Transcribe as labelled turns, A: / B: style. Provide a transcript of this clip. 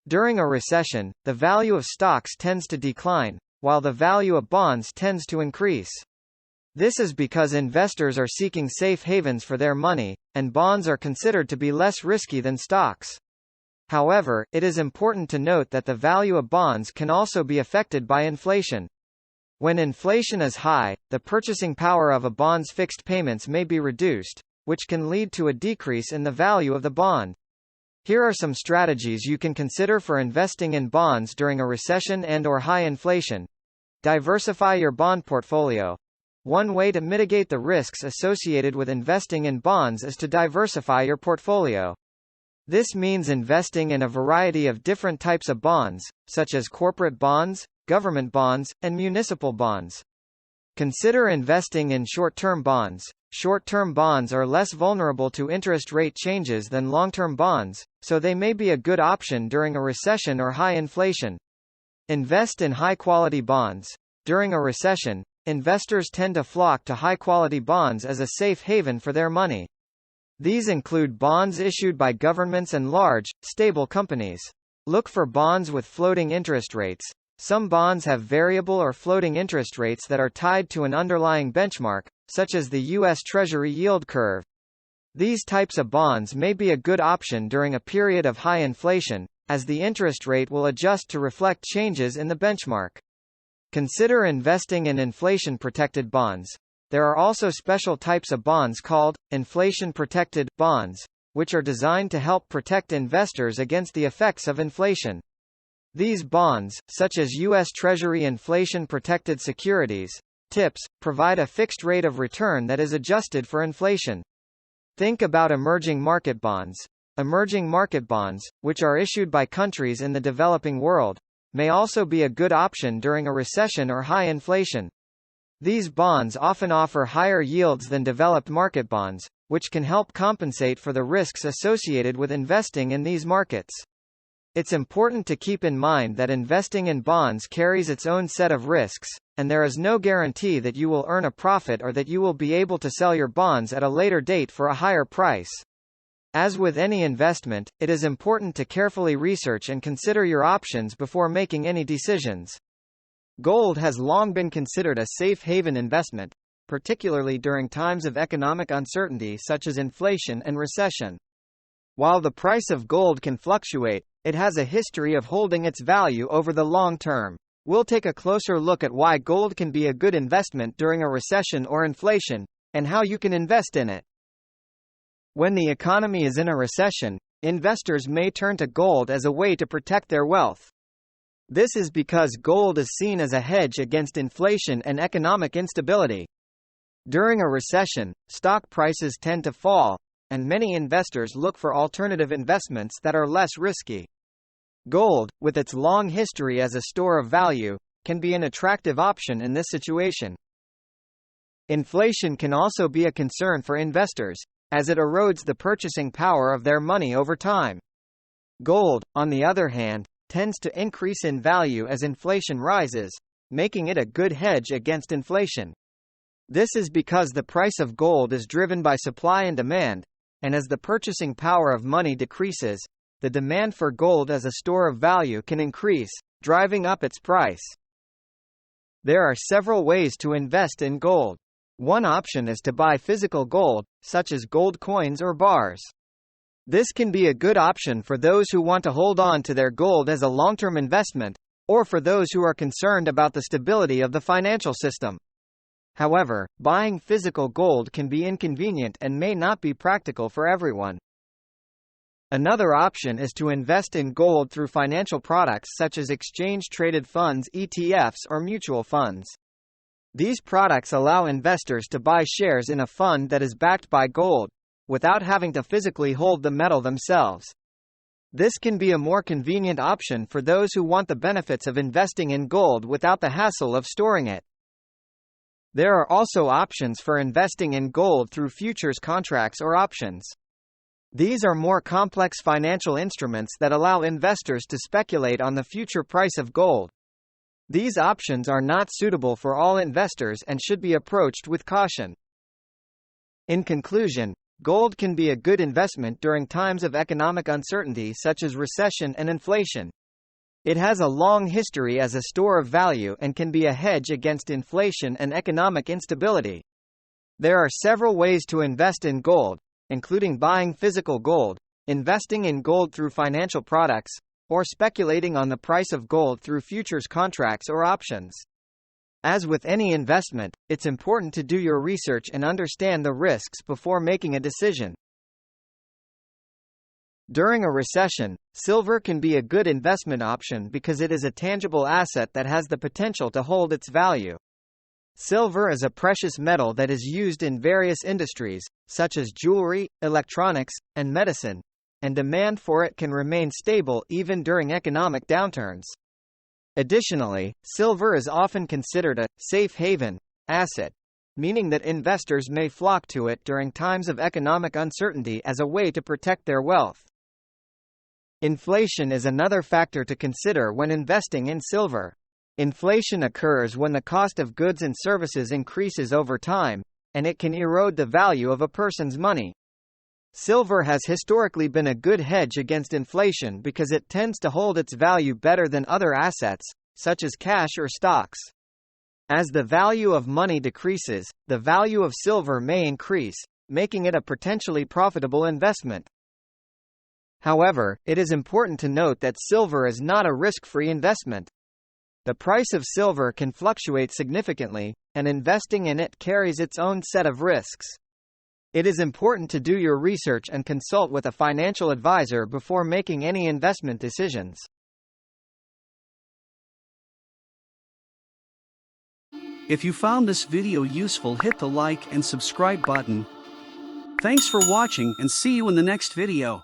A: During a recession, the value of stocks tends to decline, while the value of bonds tends to increase. This is because investors are seeking safe havens for their money, and bonds are considered to be less risky than stocks. However, it is important to note that the value of bonds can also be affected by inflation. When inflation is high, the purchasing power of a bond's fixed payments may be reduced, which can lead to a decrease in the value of the bond. Here are some strategies you can consider for investing in bonds during a recession and/or high inflation. Diversify your bond portfolio. One way to mitigate the risks associated with investing in bonds is to diversify your portfolio. This means investing in a variety of different types of bonds, such as corporate bonds, government bonds, and municipal bonds. Consider investing in short-term bonds. Short-term bonds are less vulnerable to interest rate changes than long-term bonds, so they may be a good option during a recession or high inflation. Invest in high-quality bonds. During a recession, investors tend to flock to high-quality bonds as a safe haven for their money. These include bonds issued by governments and large, stable companies. Look for bonds with floating interest rates. Some bonds have variable or floating interest rates that are tied to an underlying benchmark, such as the U.S. Treasury yield curve. These types of bonds may be a good option during a period of high inflation, as the interest rate will adjust to reflect changes in the benchmark. Consider investing in inflation-protected bonds. There are also special types of bonds called inflation-protected bonds, which are designed to help protect investors against the effects of inflation. These bonds, such as U.S. Treasury inflation-protected securities, TIPS, provide a fixed rate of return that is adjusted for inflation. Think about emerging market bonds. Emerging market bonds, which are issued by countries in the developing world, may also be a good option during a recession or high inflation. These bonds often offer higher yields than developed market bonds, which can help compensate for the risks associated with investing in these markets. It's important to keep in mind that investing in bonds carries its own set of risks, and there is no guarantee that you will earn a profit or that you will be able to sell your bonds at a later date for a higher price. As with any investment, it is important to carefully research and consider your options before making any decisions. Gold has long been considered a safe haven investment, particularly during times of economic uncertainty such as inflation and recession. While the price of gold can fluctuate, it has a history of holding its value over the long term. We'll take a closer look at why gold can be a good investment during a recession or inflation, and how you can invest in it. When the economy is in a recession, investors may turn to gold as a way to protect their wealth. This is because gold is seen as a hedge against inflation and economic instability. During a recession, stock prices tend to fall, and many investors look for alternative investments that are less risky. Gold, with its long history as a store of value, can be an attractive option in this situation. Inflation can also be a concern for investors, as it erodes the purchasing power of their money over time. Gold, on the other hand, tends to increase in value as inflation rises, making it a good hedge against inflation. This is because the price of gold is driven by supply and demand, and as the purchasing power of money decreases, the demand for gold as a store of value can increase, driving up its price. There are several ways to invest in gold. One option is to buy physical gold, such as gold coins or bars. This can be a good option for those who want to hold on to their gold as a long-term investment, or for those who are concerned about the stability of the financial system. However, buying physical gold can be inconvenient and may not be practical for everyone. Another option is to invest in gold through financial products such as exchange-traded funds (ETFs) or mutual funds. These products allow investors to buy shares in a fund that is backed by gold, without having to physically hold the metal themselves. This can be a more convenient option for those who want the benefits of investing in gold without the hassle of storing it. There are also options for investing in gold through futures contracts or options. These are more complex financial instruments that allow investors to speculate on the future price of gold. These options are not suitable for all investors and should be approached with caution. In conclusion, Gold can be a good investment during times of economic uncertainty such as recession and inflation. It has a long history as a store of value and can be a hedge against inflation and economic instability. There are several ways to invest in gold, including buying physical gold, investing in gold through financial products, or speculating on the price of gold through futures contracts or options. As with any investment, it's important to do your research and understand the risks before making a decision. During a recession, silver can be a good investment option because it is a tangible asset that has the potential to hold its value. Silver is a precious metal that is used in various industries, such as jewelry, electronics, and medicine, and demand for it can remain stable even during economic downturns. Additionally, silver is often considered a safe haven asset, meaning that investors may flock to it during times of economic uncertainty as a way to protect their wealth. Inflation is another factor to consider when investing in silver. Inflation occurs when the cost of goods and services increases over time, and it can erode the value of a person's money. Silver has historically been a good hedge against inflation because it tends to hold its value better than other assets, such as cash or stocks. As the value of money decreases, the value of silver may increase, making it a potentially profitable investment. However, it is important to note that silver is not a risk-free investment. The price of silver can fluctuate significantly, and investing in it carries its own set of risks. It is important to do your research and consult with a financial advisor before making any investment decisions.
B: If you found this video useful, hit the like and subscribe button. Thanks for watching and see you in the next video.